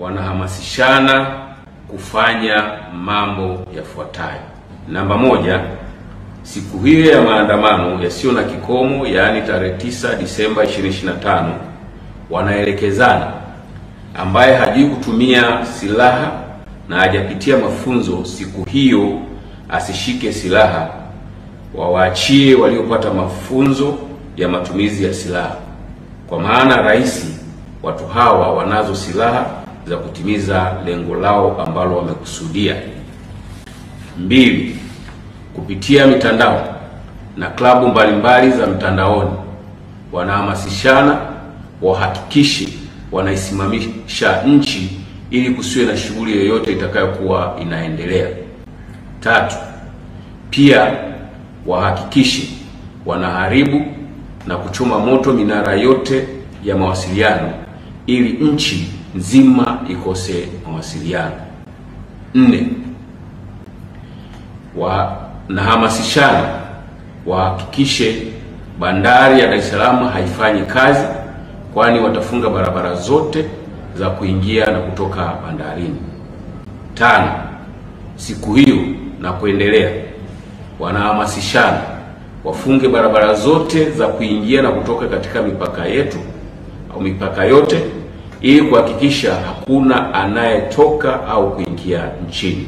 wanahamasishana kufanya mambo yafuatayo. Namba moja, siku hiyo ya maandamano yasiyo na kikomo, yaani tarehe 9 Disemba 2025, wanaelekezana ambaye hajui kutumia silaha na hajapitia mafunzo siku hiyo asishike silaha, wawaachie waliopata mafunzo ya matumizi ya silaha, kwa maana rais watu hawa wanazo silaha za kutimiza lengo lao ambalo wamekusudia. 2, kupitia mitandao na klabu mbalimbali za mtandaoni wanahamasishana wahakikishe wanaisimamisha nchi ili kusiwe na shughuli yoyote itakayokuwa inaendelea. 3, pia wahakikishe wanaharibu na kuchoma moto minara yote ya mawasiliano ili nchi nzima ikose mawasiliano. 4, wanahamasishana wahakikishe bandari ya Dar es Salaam haifanyi kazi, kwani watafunga barabara zote za kuingia na kutoka bandarini. 5, siku hiyo na kuendelea wanahamasishana wafunge barabara zote za kuingia na kutoka katika mipaka yetu au mipaka yote ili kuhakikisha hakuna anayetoka au kuingia nchini.